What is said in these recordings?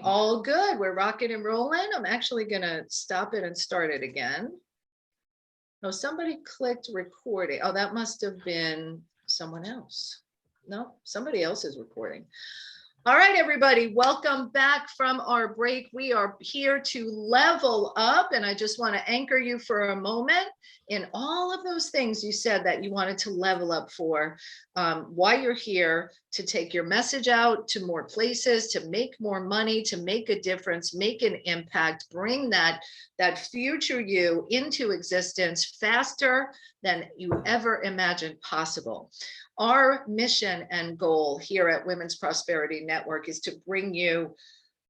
All good. We're rocking and rolling. I'm actually going to stop it and start it again. No, somebody clicked recording. Oh, that must have been someone else. No, somebody else is recording. All right, everybody, welcome back from our break. We are here to level up, and I just want to anchor you for a moment in all of those things you said that you wanted to level up for, why you're here, to take your message out to more places, to make more money, to make a difference, make an impact, bring that future you into existence faster than you ever imagined possible. Our mission and goal here at Women's Prosperity Network is to bring you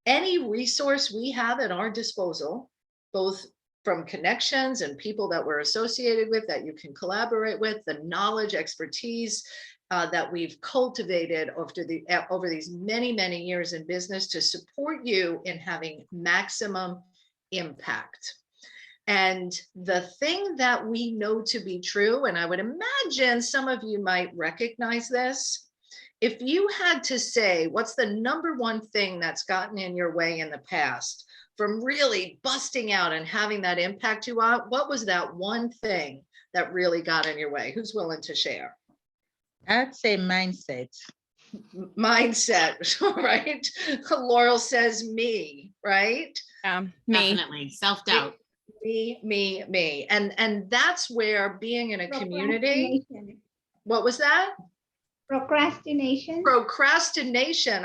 any resource we have at our disposal, both from connections and people that we're associated with, that you can collaborate with, the knowledge, expertise that we've cultivated over these many, many years in business to support you in having maximum impact. And the thing that we know to be true, and I would imagine some of you might recognize this, if you had to say, what's the number one thing that's gotten in your way in the past from really busting out and having that impact you on, what was that one thing that really got in your way? Who's willing to share? I'd say mindset. Mindset, right? Laurel says me, right? Me. Definitely. Self-doubt. Me. And that's where being in a community. What was that? Procrastination.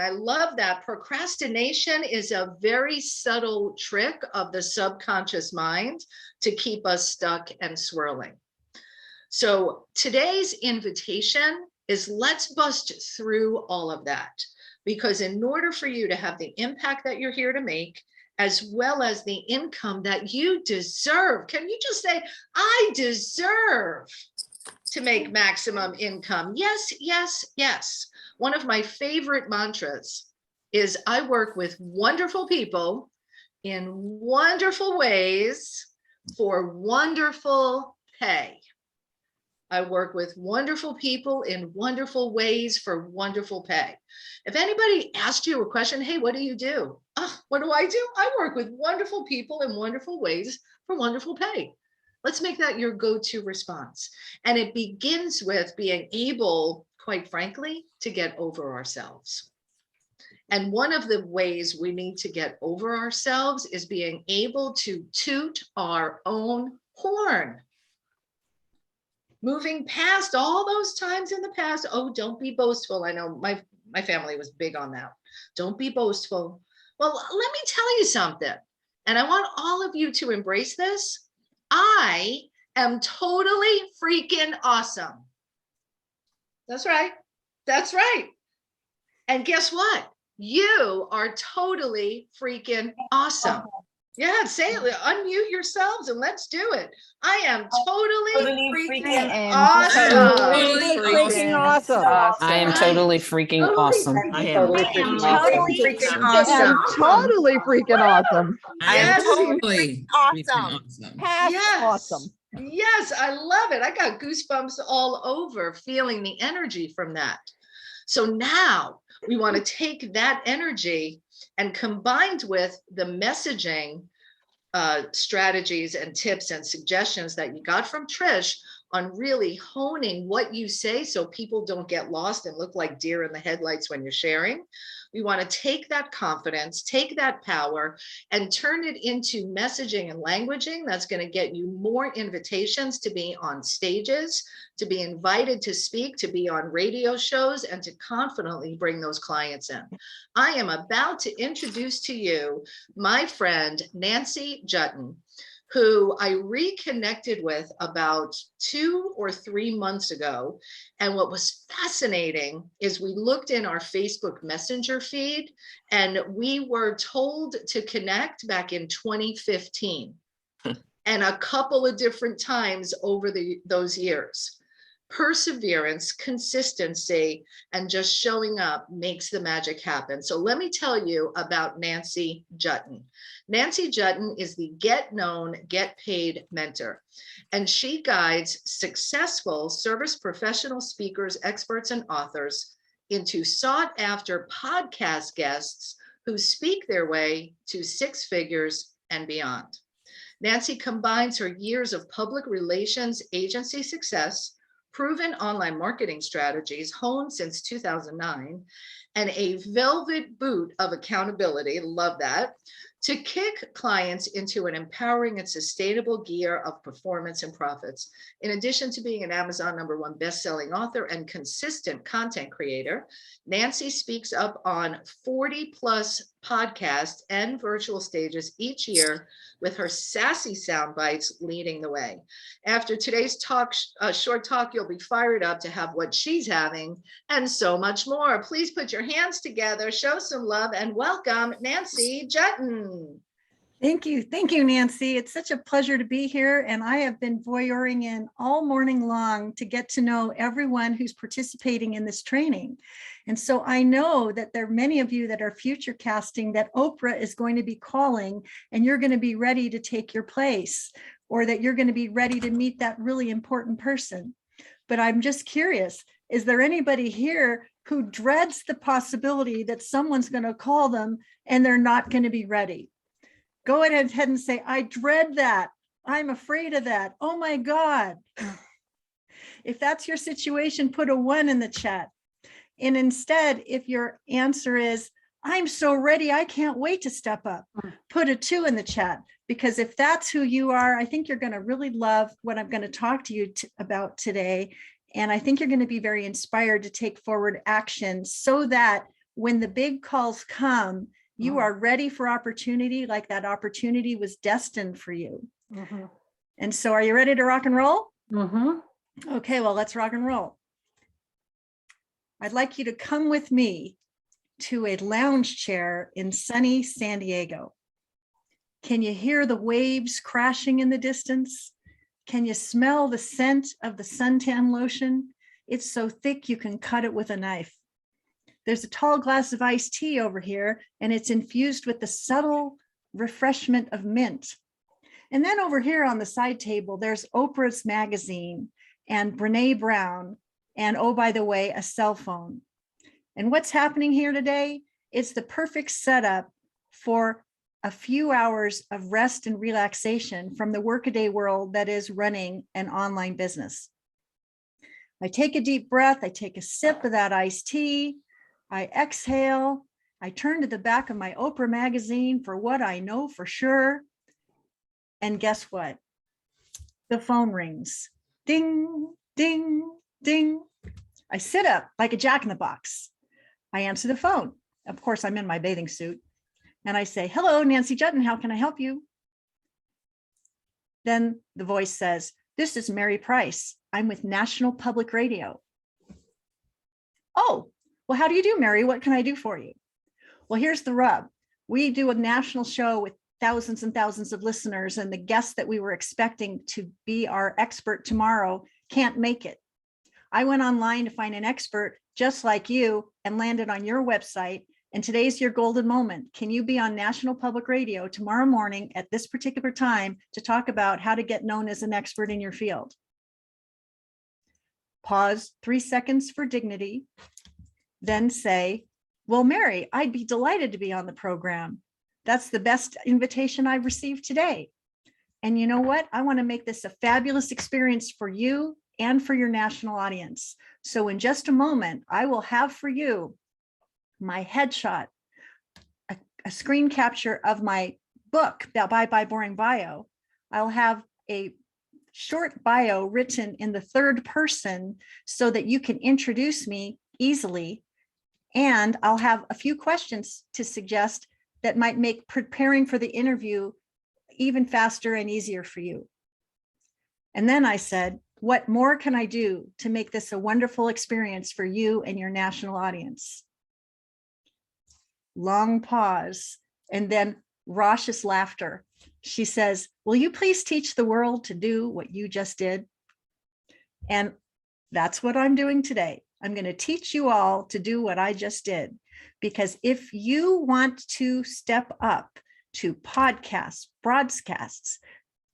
I love that. Procrastination is a very subtle trick of the subconscious mind to keep us stuck and swirling. So today's invitation is let's bust through all of that, because in order for you to have the impact that you're here to make, as well as the income that you deserve. Can you just say, I deserve to make maximum income? Yes, yes, yes. One of my favorite mantras is I work with wonderful people in wonderful ways for wonderful pay. I work with wonderful people in wonderful ways for wonderful pay. If anybody asked you a question, hey, what do you do? What do? I work with wonderful people in wonderful ways for wonderful pay. Let's make that your go-to response. And it begins with being able, quite frankly, to get over ourselves. And one of the ways we need to get over ourselves is being able to toot our own horn. Moving past all those times in the past. Oh, don't be boastful. I know my family was big on that. Don't be boastful. Well, let me tell you something. And I want all of you to embrace this. I am totally freaking awesome. That's right. That's right. And guess what? You are totally freaking awesome. Yeah, say it, unmute yourselves and let's do it. I am totally freaking awesome. Totally freaking awesome. I am totally freaking awesome. I am totally freaking awesome. Totally freaking awesome. I am Yes. totally freaking Awesome. Past Yes. awesome. Yes, I love it. I got goosebumps all over feeling the energy from that. So now we want to take that energy and combined with the messaging strategies and tips and suggestions that you got from Trish on really honing what you say so people don't get lost and look like deer in the headlights when you're sharing. We want to take that confidence, take that power, and turn it into messaging and languaging that's going to get you more invitations to be on stages, to be invited to speak, to be on radio shows, and to confidently bring those clients in. I am about to introduce to you my friend, Nancy Juetten, who I reconnected with about 2 or 3 months ago. And what was fascinating is we looked in our Facebook Messenger feed and we were told to connect back in 2015 and a couple of different times over those years. Perseverance, consistency, and just showing up makes the magic happen. So let me tell you about Nancy Juetten. Nancy Juetten is the Get Known, Get Paid mentor, and she guides successful service professional speakers, experts, and authors into sought after podcast guests who speak their way to 6 figures and beyond. Nancy combines her years of public relations agency success, proven online marketing strategies honed since 2009, and a velvet boot of accountability, love that, to kick clients into an empowering and sustainable gear of performance and profits. In addition to being an Amazon #1 best-selling author and consistent content creator, Nancy speaks up on 40 plus podcasts and virtual stages each year, with her sassy sound bites leading the way. After today's short talk, you'll be fired up to have what she's having and so much more. Please put your hands together, show some love, and welcome Nancy Juetten. Thank you. Thank you, Nancy. It's such a pleasure to be here. And I have been voyeuring in all morning long to get to know everyone who's participating in this training. And so I know that there are many of you that are future casting that Oprah is going to be calling, and you're going to be ready to take your place, or that you're going to be ready to meet that really important person. But I'm just curious, is there anybody here who dreads the possibility that someone's going to call them and they're not going to be ready? Go ahead and say, I dread that. I'm afraid of that. Oh my God. If that's your situation, put a 1 in the chat. And instead, if your answer is, I'm so ready, I can't wait to step up, put a 2 in the chat. Because if that's who you are, I think you're going to really love what I'm going to talk to you about today. And I think you're going to be very inspired to take forward action so that when the big calls come, you are ready for opportunity, like that opportunity was destined for you. And so are you ready to rock and roll? Okay, well, let's rock and roll. I'd like you to come with me to a lounge chair in sunny San Diego. Can you hear the waves crashing in the distance? Can you smell the scent of the suntan lotion? It's so thick you can cut it with a knife. There's a tall glass of iced tea over here, and it's infused with the subtle refreshment of mint. And then over here on the side table, there's Oprah's magazine and Brene Brown, and oh, by the way, a cell phone. And what's happening here today? It's the perfect setup for a few hours of rest and relaxation from the workaday world that is running an online business. I take a deep breath, I take a sip of that iced tea, I exhale, I turn to the back of my Oprah magazine for what I know for sure. And guess what? The phone rings. Ding, ding, ding. I sit up like a jack-in-the-box. I answer the phone. Of course, I'm in my bathing suit. And I say, hello, Nancy Juetten, how can I help you? Then the voice says, this is Mary Price. I'm with National Public Radio. Oh, well, how do you do, Mary? What can I do for you? Well, here's the rub. We do a national show with thousands and thousands of listeners, and the guest that we were expecting to be our expert tomorrow can't make it. I went online to find an expert just like you and landed on your website. And today's your golden moment. Can you be on National Public Radio tomorrow morning at this particular time to talk about how to get known as an expert in your field? Pause 3 seconds for dignity. Then say, well, Mary, I'd be delighted to be on the program. That's the best invitation I've received today. And you know what? I want to make this a fabulous experience for you and for your national audience. So in just a moment, I will have for you my headshot, a screen capture of my book, Bye Bye Boring Bio. I'll have a short bio written in the third person so that you can introduce me easily. And I'll have a few questions to suggest that might make preparing for the interview even faster and easier for you. And then I said, what more can I do to make this a wonderful experience for you and your national audience? Long pause, and then raucous laughter. She says, will you please teach the world to do what you just did? And that's what I'm doing today. I'm going to teach you all to do what I just did, because if you want to step up to podcasts, broadcasts,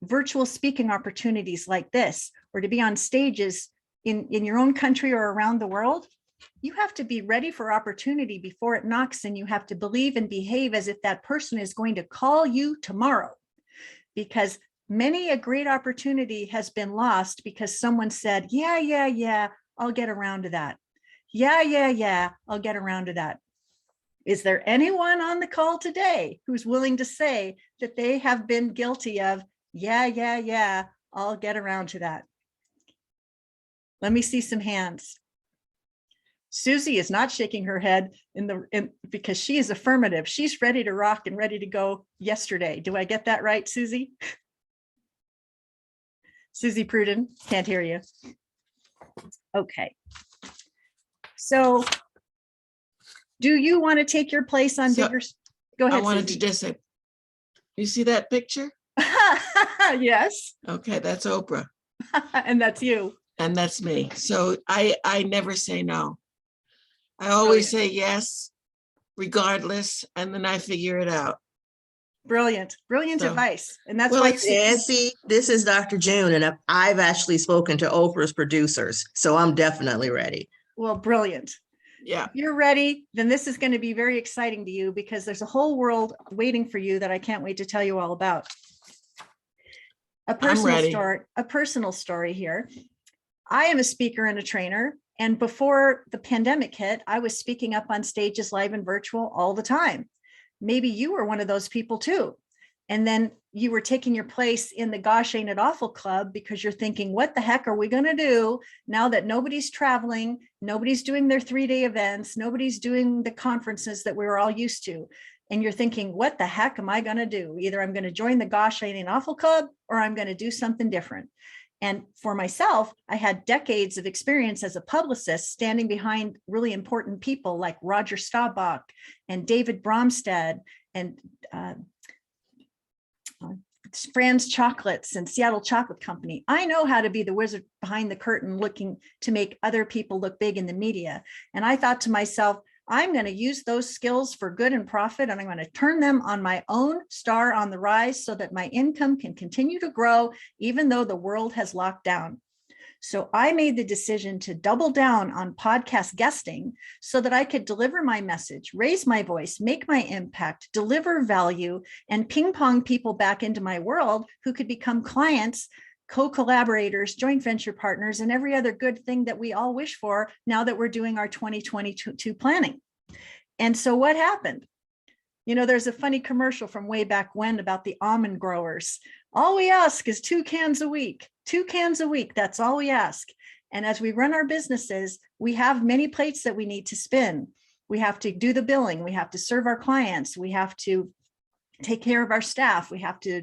virtual speaking opportunities like this, or to be on stages in your own country or around the world, You have to be ready for opportunity before it knocks, and you have to believe and behave as if that person is going to call you tomorrow. Because many a great opportunity has been lost because someone said, yeah, I'll get around to that. Yeah, I'll get around to that. Is there anyone on the call today who's willing to say that they have been guilty of, yeah, I'll get around to that? Let me see some hands. Susie is not shaking her head because she is affirmative. She's ready to rock and ready to go yesterday. Do I get that right, Susie? Susie Pruden, can't hear you. Okay. So do you want to take your place on So, bigger? Go ahead, I wanted Susie. to just say, you see that picture? Yes. Okay, that's Oprah And that's you. and that's me. So I never say no. I always say yes, regardless, and then I figure it out. Brilliant So- advice. And that's Well, why it's- Nancy, this is Dr. June, and I've actually spoken to Oprah's producers, so I'm definitely ready. well, brilliant. Yeah, If you're ready, then this is going to be very exciting to you because there's a whole world waiting for you that I can't wait to tell you all about. A ready. personal story here. I am a speaker and a trainer. And before the pandemic hit, I was speaking up on stages live and virtual all the time. Maybe you were one of those people too. And then you were taking your place in the Gosh Ain't It Awful Club because you're thinking, what the heck are we going to do now that nobody's traveling, nobody's doing their 3-day events, nobody's doing the conferences that we were all used to. And you're thinking, what the heck am I going to do? Either I'm going to join the Gosh Ain't It Awful Club or I'm going to do something different. And for myself, I had decades of experience as a publicist standing behind really important people like Roger Staubach and David Bromstead and Franz Chocolates and Seattle Chocolate Company. I know how to be the wizard behind the curtain looking to make other people look big in the media. And I thought to myself, I'm going to use those skills for good and profit, and I'm going to turn them on my own star on the rise so that my income can continue to grow, even though the world has locked down. So I made the decision to double down on podcast guesting so that I could deliver my message, raise my voice, make my impact, deliver value, and ping pong people back into my world who could become clients, co-collaborators, joint venture partners, and every other good thing that we all wish for now that we're doing our 2022 planning. And so what happened? You know, there's a funny commercial from way back when about the almond growers. All we ask is 2 cans a week, 2 cans a week. That's all we ask. And as we run our businesses, we have many plates that we need to spin. We have to do the billing. We have to serve our clients. We have to take care of our staff. We have to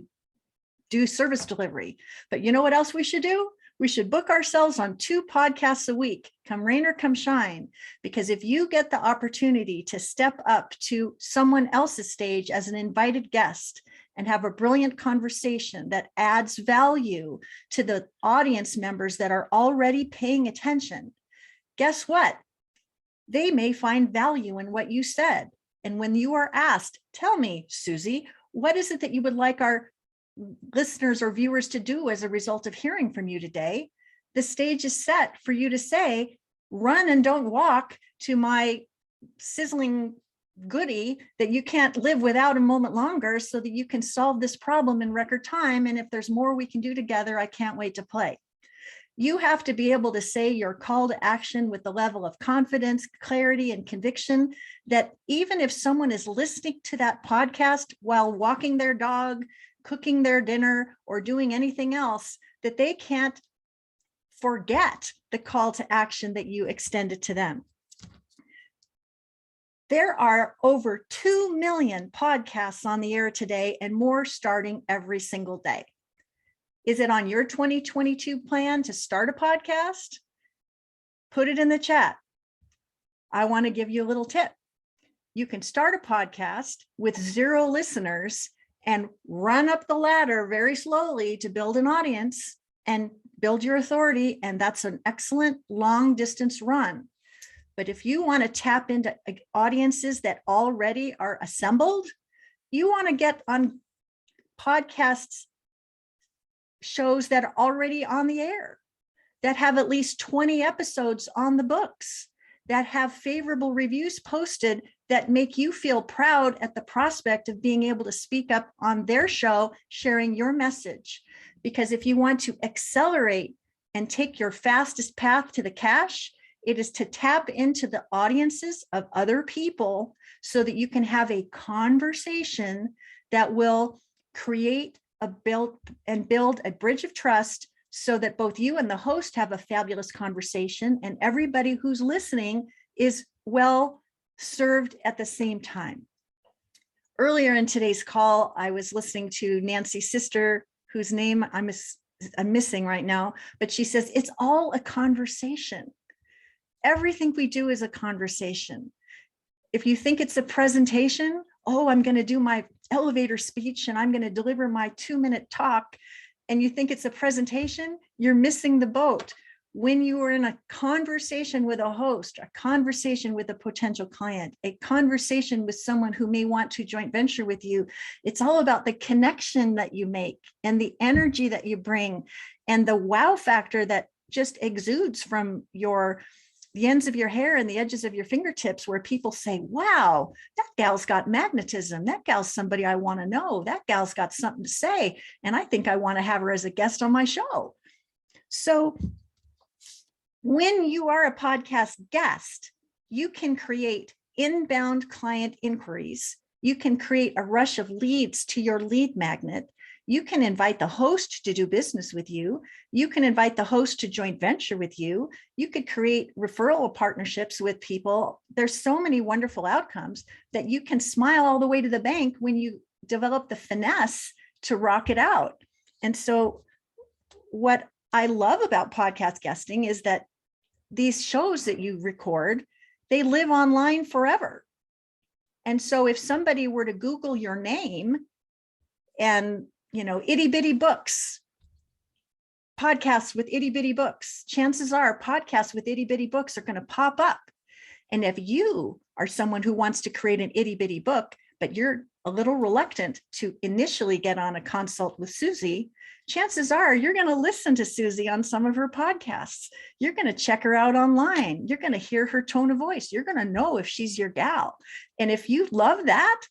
do service delivery. But you know what else we should do? We should book ourselves on 2 podcasts a week, come rain or come shine. Because if you get the opportunity to step up to someone else's stage as an invited guest and have a brilliant conversation that adds value to the audience members that are already paying attention, guess what? They may find value in what you said. And when you are asked, tell me, Susie, what is it that you would like our listeners or viewers to do as a result of hearing from you today? The stage is set for you to say, run and don't walk to my sizzling goodie that you can't live without a moment longer so that you can solve this problem in record time. And if there's more we can do together, I can't wait to play. You have to be able to say your call to action with the level of confidence, clarity, and conviction that even if someone is listening to that podcast while walking their dog, cooking their dinner, or doing anything else, that they can't forget the call to action that you extended to them. There are over 2 million podcasts on the air today and more starting every single day. Is it on your 2022 plan to start a podcast? Put it in the chat. I want to give you a little tip. You can start a podcast with 0 listeners and run up the ladder very slowly to build an audience and build your authority. And that's an excellent long distance run. But if you want to tap into audiences that already are assembled, you want to get on podcasts, shows that are already on the air, that have at least 20 episodes on the books, that have favorable reviews posted that make you feel proud at the prospect of being able to speak up on their show, sharing your message. Because if you want to accelerate and take your fastest path to the cash, it is to tap into the audiences of other people so that you can have a conversation that will create build a bridge of trust so that both you and the host have a fabulous conversation and everybody who's listening is well served at the same time. Earlier in today's call, I was listening to Nancy's sister, whose name I'm missing right now, but she says, it's all a conversation. Everything we do is a conversation. If you think it's a presentation, oh, I'm going to do my elevator speech and I'm going to deliver my 2-minute talk, and you think it's a presentation, you're missing the boat. When you are in a conversation with a host, a conversation with a potential client, a conversation with someone who may want to joint venture with you, it's all about the connection that you make and the energy that you bring and the wow factor that just exudes from the ends of your hair and the edges of your fingertips, where people say, wow, that gal's got magnetism. That gal's somebody I want to know. That gal's got something to say. And I think I want to have her as a guest on my show. So when you are a podcast guest, you can create inbound client inquiries. You can create a rush of leads to your lead magnet. You can invite the host to do business with you. You can invite the host to joint venture with you. You could create referral partnerships with people. There's so many wonderful outcomes that you can smile all the way to the bank when you develop the finesse to rock it out. And so what I love about podcast guesting is that these shows that you record, they live online forever. And so if somebody were to Google your name and itty bitty books, podcasts with itty bitty books, chances are podcasts with itty bitty books are going to pop up. And if you are someone who wants to create an itty bitty book, but you're a little reluctant to initially get on a consult with Susie, chances are you're going to listen to Susie on some of her podcasts. You're going to check her out online. You're going to hear her tone of voice. You're going to know if she's your gal. And if you love that,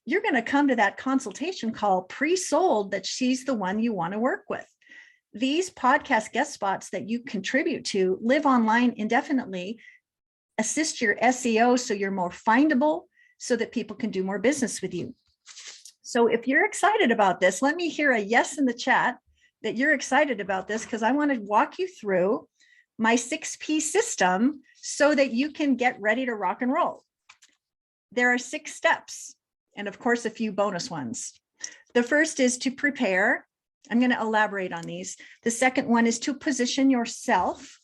you're going to come to that consultation call pre-sold that she's the one you want to work with. These podcast guest spots that you contribute to live online indefinitely, assist your SEO so you're more findable, so that people can do more business with you. So if you're excited about this, let me hear a yes in the chat that you're excited about this, because I want to walk you through my 6P system so that you can get ready to rock and roll. There are 6 steps, and of course, a few bonus ones. The first is to prepare. I'm going to elaborate on these. The second one is to position yourself.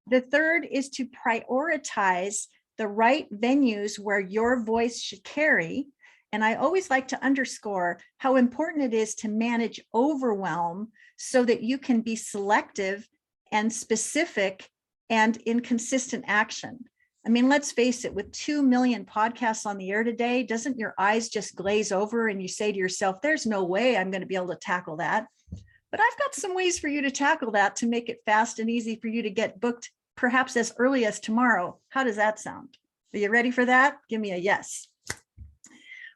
The third is to prioritize the right venues where your voice should carry. And I always like to underscore how important it is to manage overwhelm so that you can be selective and specific and in consistent action. I mean, let's face it, with 2 million podcasts on the air today, doesn't your eyes just glaze over and you say to yourself, there's no way I'm going to be able to tackle that. But I've got some ways for you to tackle that to make it fast and easy for you to get booked, perhaps as early as tomorrow. How does that sound? Are you ready for that? Give me a yes.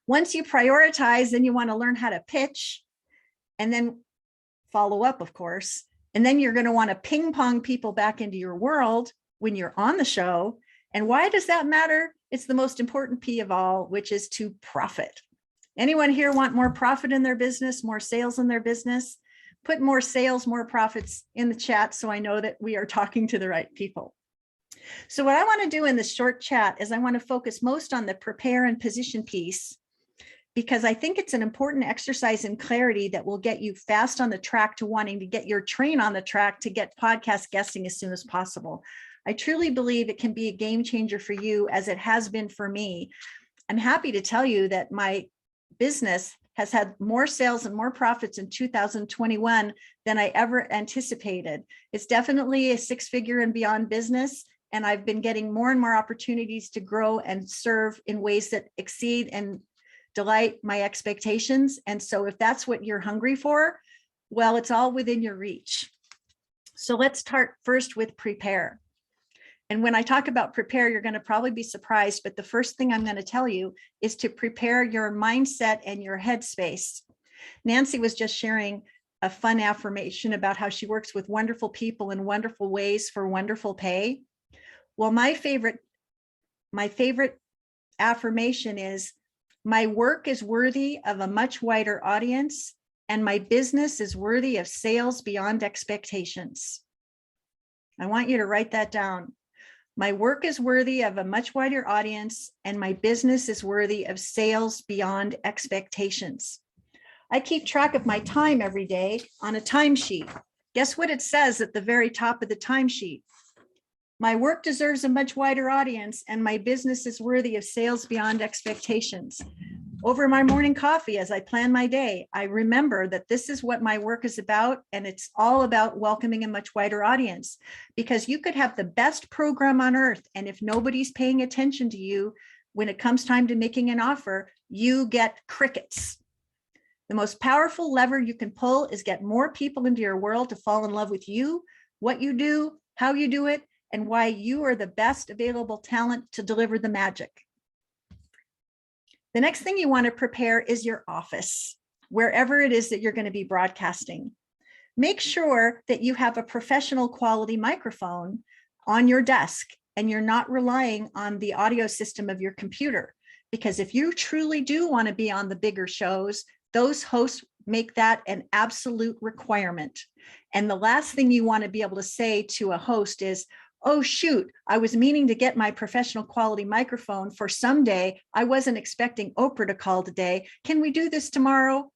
Once you prioritize, then you want to learn how to pitch and then follow up, of course. And then you're going to want to ping pong people back into your world when you're on the show. And why does that matter? It's the most important P of all, which is to profit. Anyone here want more profit in their business, more sales in their business? Put more sales, more profits in the chat so I know that we are talking to the right people. So what I want to do in this short chat is I want to focus most on the prepare and position piece, because I think it's an important exercise in clarity that will get you fast on the track to wanting to get your train on the track to get podcast guesting as soon as possible. I truly believe it can be a game changer for you, as it has been for me. I'm happy to tell you that my business has had more sales and more profits in 2021 than I ever anticipated. It's definitely a 6-figure and beyond business. And I've been getting more and more opportunities to grow and serve in ways that exceed and delight my expectations. And so if that's what you're hungry for, well, it's all within your reach. So let's start first with prepare. And when I talk about prepare, you're going to probably be surprised, but the first thing I'm going to tell you is to prepare your mindset and your headspace. Nancy was just sharing a fun affirmation about how she works with wonderful people in wonderful ways for wonderful pay. Well, my favorite affirmation is, my work is worthy of a much wider audience, and my business is worthy of sales beyond expectations. I want you to write that down. My work is worthy of a much wider audience, and my business is worthy of sales beyond expectations. I keep track of my time every day on a timesheet. Guess what it says at the very top of the timesheet? My work deserves a much wider audience, and my business is worthy of sales beyond expectations. Over my morning coffee, as I plan my day, I remember that this is what my work is about, and it's all about welcoming a much wider audience. Because you could have the best program on earth, and if nobody's paying attention to you, when it comes time to making an offer, you get crickets. The most powerful lever you can pull is get more people into your world to fall in love with you, what you do, how you do it, and why you are the best available talent to deliver the magic. The next thing you want to prepare is your office, wherever it is that you're going to be broadcasting. Make sure that you have a professional quality microphone on your desk and you're not relying on the audio system of your computer. Because if you truly do want to be on the bigger shows, those hosts make that an absolute requirement. And the last thing you want to be able to say to a host is, oh, shoot, I was meaning to get my professional quality microphone for someday. I wasn't expecting Oprah to call today. Can we do this tomorrow?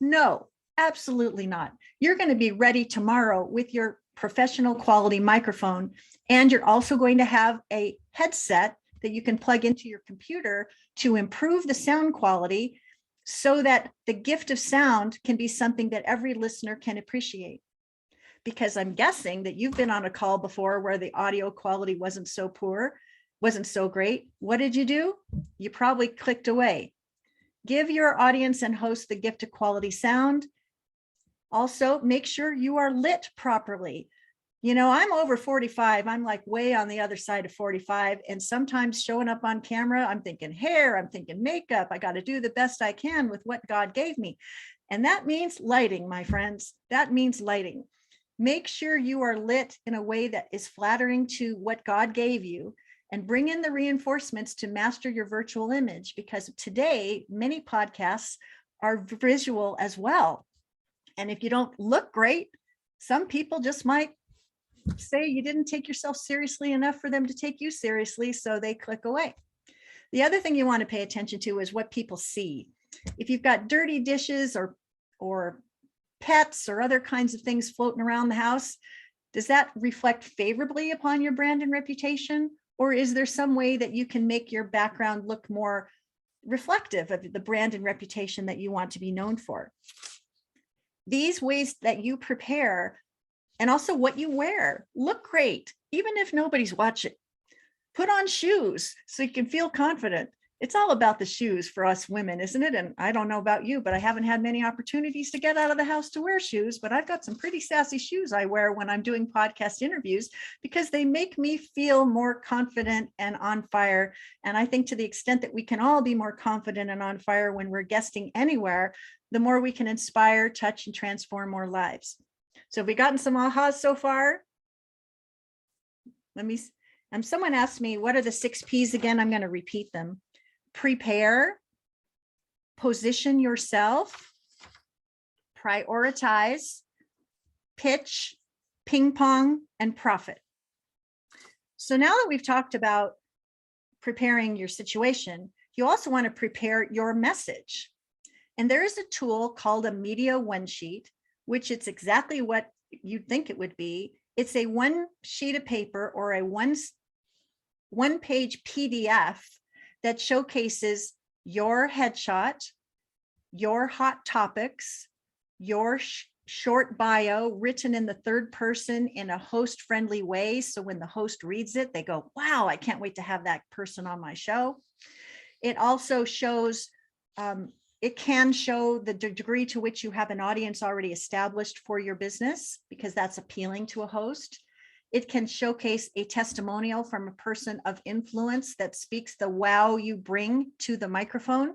No, absolutely not. You're going to be ready tomorrow with your professional quality microphone. And you're also going to have a headset that you can plug into your computer to improve the sound quality so that the gift of sound can be something that every listener can appreciate. Because I'm guessing that you've been on a call before where the audio quality wasn't so poor, wasn't so great. What did you do? You probably clicked away. Give your audience and host the gift of quality sound. Also, make sure you are lit properly. You know, I'm over 45. I'm like way on the other side of 45. And sometimes showing up on camera, I'm thinking hair, I'm thinking makeup. I got to do the best I can with what God gave me. And that means lighting, my friends. That means lighting. Make sure you are lit in a way that is flattering to what God gave you, and bring in the reinforcements to master your virtual image, because today many podcasts are visual as well. And if you don't look great, some people just might say you didn't take yourself seriously enough for them to take you seriously, so they click away. The other thing you want to pay attention to is what people see. If you've got dirty dishes or pets or other kinds of things floating around the house, does that reflect favorably upon your brand and reputation? Or is there some way that you can make your background look more reflective of the brand and reputation that you want to be known for? These ways that you prepare, and also what you wear, look great, even if nobody's watching. Put on shoes so you can feel confident. It's all about the shoes for us women, isn't it? And I don't know about you, but I haven't had many opportunities to get out of the house to wear shoes, but I've got some pretty sassy shoes I wear when I'm doing podcast interviews because they make me feel more confident and on fire. And I think to the extent that we can all be more confident and on fire when we're guesting anywhere, the more we can inspire, touch, and transform more lives. So have we gotten some ahas so far? Someone asked me, what are the 6 Ps again? I'm going to repeat them. Prepare, position yourself, prioritize, pitch, ping pong, and profit. So now that we've talked about preparing your situation, you also want to prepare your message. And there is a tool called a media one sheet, which it's exactly what you'd think it would be. It's a one sheet of paper or a one page PDF that showcases your headshot, your hot topics, your short bio written in the third person in a host friendly way. So when the host reads it, they go, wow, I can't wait to have that person on my show. It also shows, it can show the degree to which you have an audience already established for your business, because that's appealing to a host. It can showcase a testimonial from a person of influence that speaks the wow you bring to the microphone.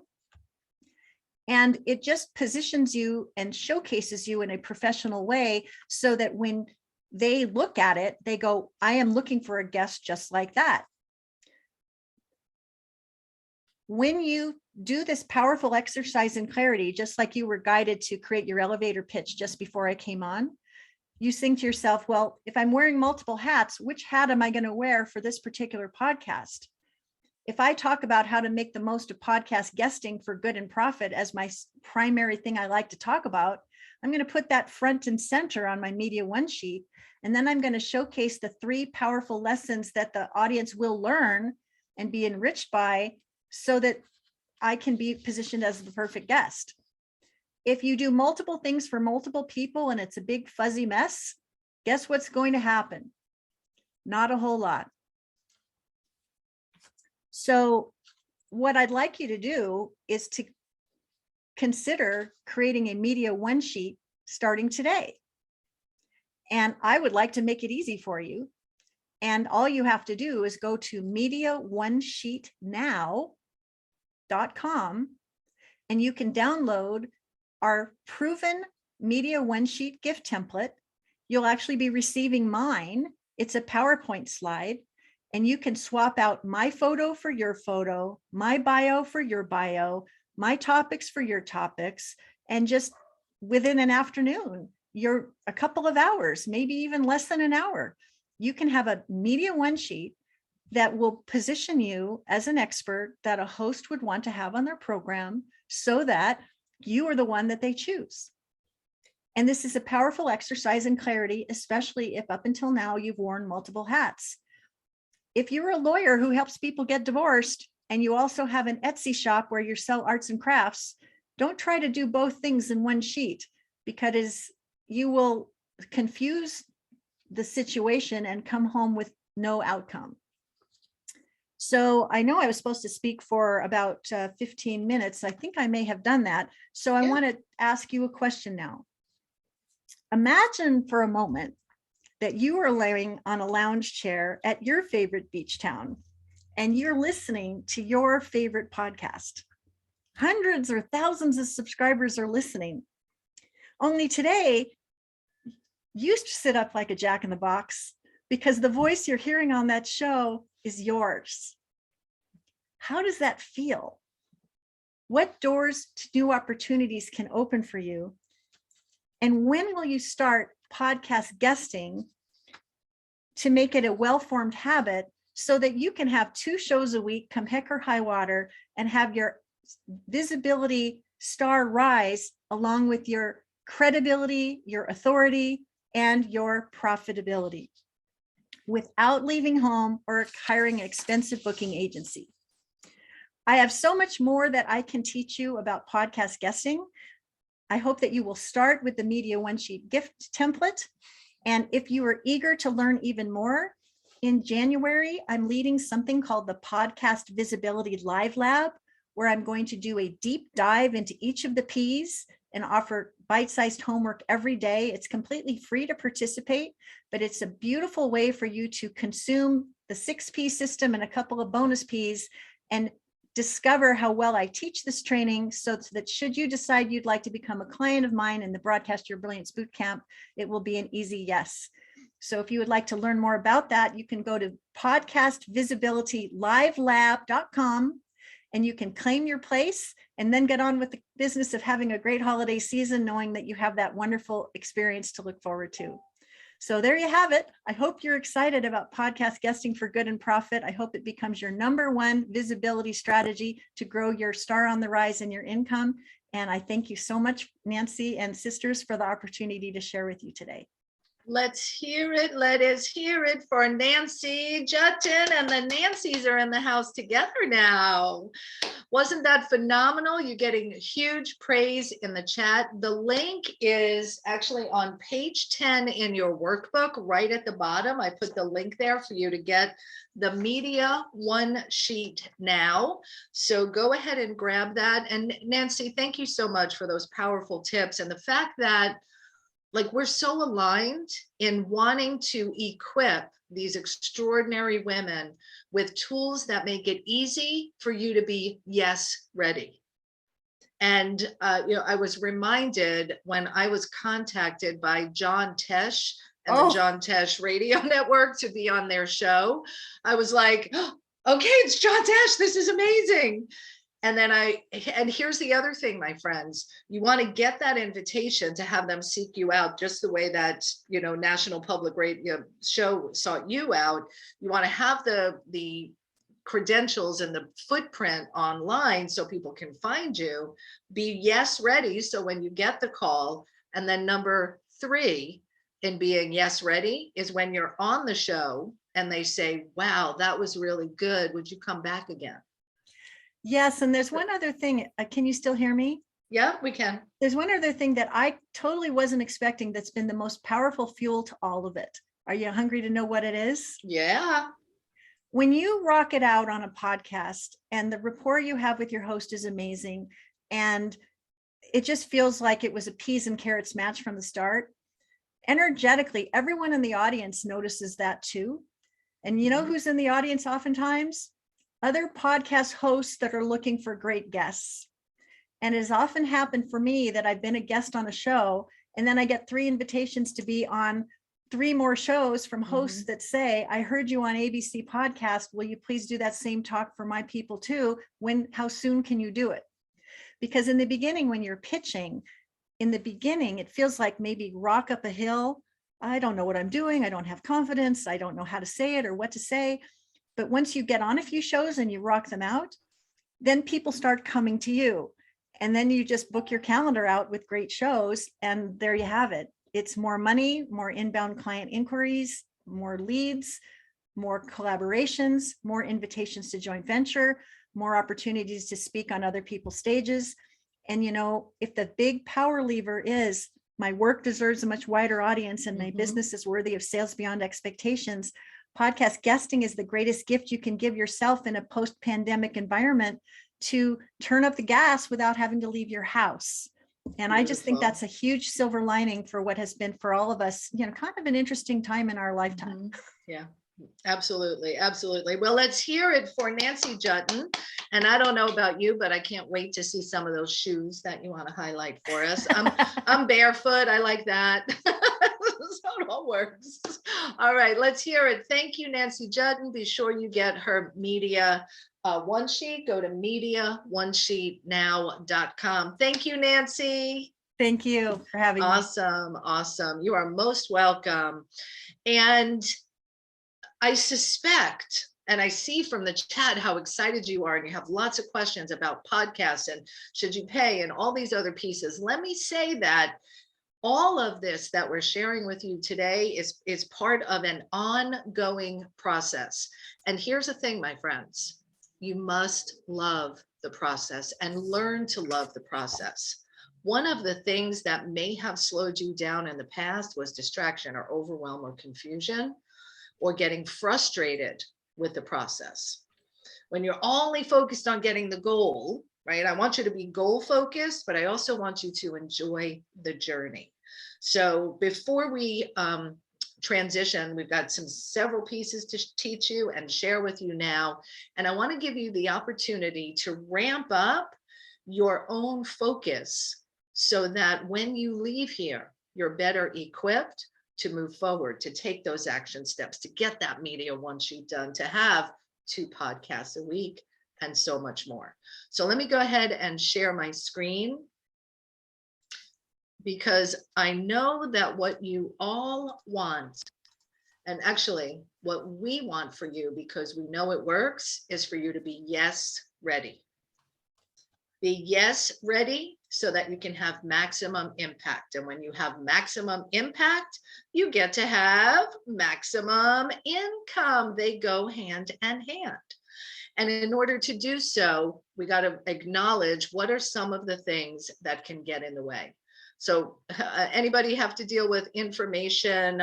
And it just positions you and showcases you in a professional way so that when they look at it, they go, I am looking for a guest just like that. When you do this powerful exercise in clarity, just like you were guided to create your elevator pitch just before I came on, you think to yourself, well, if I'm wearing multiple hats, which hat am I going to wear for this particular podcast? If I talk about how to make the most of podcast guesting for good and profit as my primary thing I like to talk about, I'm going to put that front and center on my Media One sheet. And then I'm going to showcase the 3 powerful lessons that the audience will learn and be enriched by so that I can be positioned as the perfect guest. If you do multiple things for multiple people and it's a big fuzzy mess, guess what's going to happen? Not a whole lot. So what I'd like you to do is to consider creating a Media One sheet starting today. And I would like to make it easy for you. And all you have to do is go to MediaOneSheetNow.com and you can download our proven Media One Sheet gift template. You'll actually be receiving mine. It's a PowerPoint slide. And you can swap out my photo for your photo, my bio for your bio, my topics for your topics, and just within an afternoon, you're a couple of hours, maybe even less than an hour, you can have a Media One sheet that will position you as an expert that a host would want to have on their program so that you are the one that they choose. And this is a powerful exercise in clarity, especially if up until now you've worn multiple hats. If you're a lawyer who helps people get divorced and you also have an Etsy shop where you sell arts and crafts, don't try to do both things in one sheet because you will confuse the situation and come home with no outcome. So I know I was supposed to speak for about 15 minutes. I think I may have done that. So I want to ask you a question now. Imagine for a moment that you are laying on a lounge chair at your favorite beach town and you're listening to your favorite podcast. Hundreds or thousands of subscribers are listening. Only today, you sit up like a jack in the box because the voice you're hearing on that show is yours. How does that feel? What doors to new opportunities can open for you? And when will you start podcast guesting to make it a well-formed habit so that you can have 2 shows a week, come heck or high water, and have your visibility star rise along with your credibility, your authority, and your profitability without leaving home or hiring an expensive booking agency. I have so much more that I can teach you about podcast guesting. I hope that you will start with the Media One Sheet gift template. And if you are eager to learn even more, in January, I'm leading something called the Podcast Visibility Live Lab, where I'm going to do a deep dive into each of the P's and offer bite-sized homework every day. It's completely free to participate, but it's a beautiful way for you to consume the 6P system and a couple of bonus P's and discover how well I teach this training so that should you decide you'd like to become a client of mine in the Broadcast Your Brilliance Bootcamp, it will be an easy yes. So if you would like to learn more about that, you can go to podcastvisibilitylivelab.com and you can claim your place and then get on with the business of having a great holiday season, knowing that you have that wonderful experience to look forward to. So there you have it. I hope you're excited about podcast guesting for good and profit. I hope it becomes your #1 visibility strategy to grow your star on the rise and your income. And I thank you so much, Nancy and sisters, for the opportunity to share with you today. Let's hear it. Let us hear it for Nancy Juetten, and the Nancys are in the house together now. Wasn't that phenomenal? You're getting huge praise in the chat. The link is actually on page 10 in your workbook, right at the bottom. I put the link there for you to get the Media One Sheet now. So go ahead and grab that. And Nancy, thank you so much for those powerful tips. And the fact that like we're so aligned in wanting to equip these extraordinary women with tools that make it easy for you to be yes ready. And I was reminded when I was contacted by John Tesh and the John Tesh Radio Network to be on their show. I was like, oh, okay, it's John Tesh. This is amazing. And then and here's the other thing, my friends, you want to get that invitation to have them seek you out just the way that, National Public Radio show sought you out. You want to have the credentials and the footprint online so people can find you, be yes ready. So when you get the call, and then number 3 in being yes ready is when you're on the show and they say, wow, that was really good. Would you come back again? Yes, and there's one other thing. Can you still hear me? Yeah, we can. There's one other thing that I totally wasn't expecting that's been the most powerful fuel to all of it. Are you hungry to know what it is? Yeah. When you rock it out on a podcast and the rapport you have with your host is amazing, and it just feels like it was a peas and carrots match from the start, energetically, everyone in the audience notices that too. And you know who's in the audience oftentimes? Other podcast hosts that are looking for great guests. And it has often happened for me that I've been a guest on a show, and then I get 3 invitations to be on 3 more shows from hosts that say, I heard you on ABC podcast. Will you please do that same talk for my people too? How soon can you do it? Because in the beginning, when you're pitching, it feels like maybe rock up a hill. I don't know what I'm doing. I don't have confidence. I don't know how to say it or what to say. But once you get on a few shows and you rock them out, then people start coming to you. And then you just book your calendar out with great shows. And there you have it. It's more money, more inbound client inquiries, more leads, more collaborations, more invitations to joint venture, more opportunities to speak on other people's stages. And, if the big power lever is my work deserves a much wider audience and my business is worthy of sales beyond expectations, podcast guesting is the greatest gift you can give yourself in a post-pandemic environment to turn up the gas without having to leave your house. And I just think that's a huge silver lining for what has been for all of us, kind of an interesting time in our lifetime. Yeah, absolutely. Absolutely. Well, let's hear it for Nancy Juetten. And I don't know about you, but I can't wait to see some of those shoes that you want to highlight for us. I'm barefoot. I like that. So it all works. All right, let's hear it. Thank you, Nancy Juetten. Be sure you get her media one sheet. Go to mediaonesheetnow.com. Thank you, Nancy. Thank you for having me. Awesome. You are most welcome. And I suspect, and I see from the chat how excited you are, and you have lots of questions about podcasts and should you pay and all these other pieces. Let me say that all of this that we're sharing with you today is part of an ongoing process. And here's the thing, my friends, you must love the process and learn to love the process. One of the things that may have slowed you down in the past was distraction or overwhelm or confusion or getting frustrated with the process. When you're only focused on getting the goal, right? I want you to be goal focused, but I also want you to enjoy the journey. So before we transition, we've got several pieces to teach you and share with you now. And I want to give you the opportunity to ramp up your own focus so that when you leave here, you're better equipped to move forward, to take those action steps, to get that media one sheet done, to have 2 podcasts a week, and so much more. So let me go ahead and share my screen, because I know that what you all want, and actually what we want for you, because we know it works, is for you to be yes ready. Be yes ready so that you can have maximum impact. And when you have maximum impact, you get to have maximum income. They go hand in hand. And in order to do so, we got to acknowledge what are some of the things that can get in the way. So anybody have to deal with information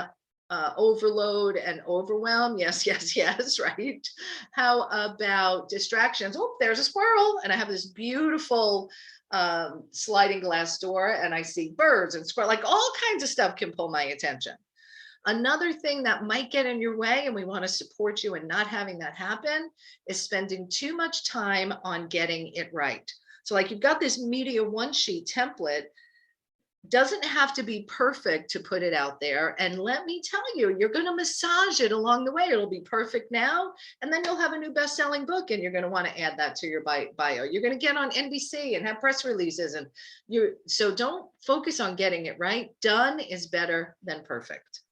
overload and overwhelm? Yes, right? How about distractions? Oh, there's a squirrel. And I have this beautiful sliding glass door and I see birds and squirrel, like all kinds of stuff can pull my attention. Another thing that might get in your way, and we want to support you in not having that happen, is spending too much time on getting it right. So like you've got this media one sheet template, doesn't have to be perfect to put it out there. And let me tell you, you're going to massage it along the way. It'll be perfect now. And then you'll have a new best-selling book and you're going to want to add that to your bio. You're going to get on NBC and have press releases. And so don't focus on getting it right. Done is better than perfect.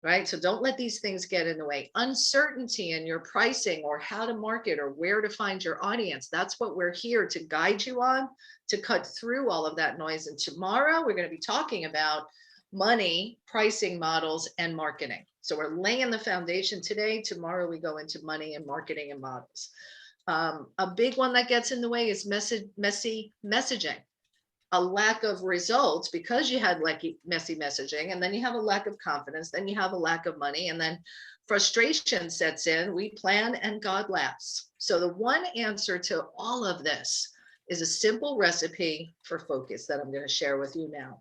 Right? So don't let these things get in the way. Uncertainty in your pricing or how to market or where to find your audience. That's what we're here to guide you on, to cut through all of that noise. And tomorrow we're going to be talking about money, pricing models, and marketing. So we're laying the foundation today. Tomorrow we go into money and marketing and models. A big one that gets in the way is messy messaging. A lack of results because you had like messy messaging, and then you have a lack of confidence, then you have a lack of money, and then frustration sets in. We plan and God laughs. So the one answer to all of this is a simple recipe for focus that I'm going to share with you now.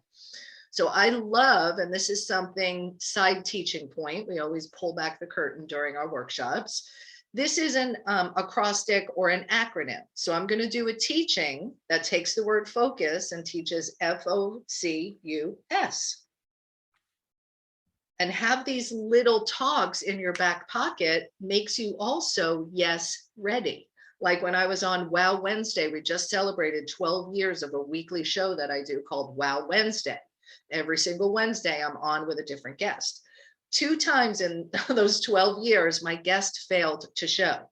So I love, and this is something side teaching point, we always pull back the curtain during our workshops. This is an acrostic or an acronym. So I'm going to do a teaching that takes the word focus and teaches FOCUS. And have these little talks in your back pocket makes you also yes ready. Like when I was on Wow Wednesday, we just celebrated 12 years of a weekly show that I do called Wow Wednesday. Every single Wednesday, I'm on with a different guest. 2 times in those 12 years, my guest failed to show.